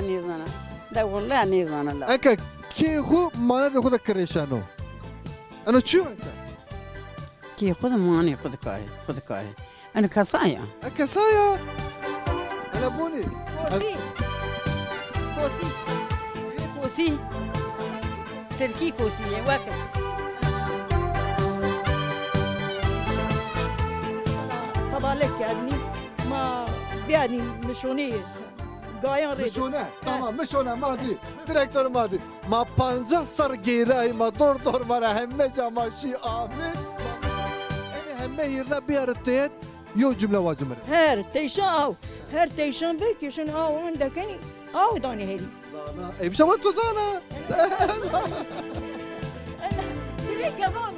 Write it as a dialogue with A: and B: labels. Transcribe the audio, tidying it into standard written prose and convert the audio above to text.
A: نيزانا ده والله نيزانا لا
B: انك كي خو ما ندخل خود كريشانو انا شو انت
A: كي خذ ماني خذ كاي انا كصايا
B: كسايا انا بوني
A: كوسي كوسي كوسي تركي كوسي واكل
C: صبالك يعني ما يعني مشوني قايان ريد
B: مشونه tamam مشونه مادي direktör مادي ما 50 sar giray ma dor mara hemme jamashi amin yani hemme yerine bir arıtayet yo cümle vacımır
C: هر تيشان هر تيشان بك يشن عندكني داني هيري
B: Ebşama tutana
C: انا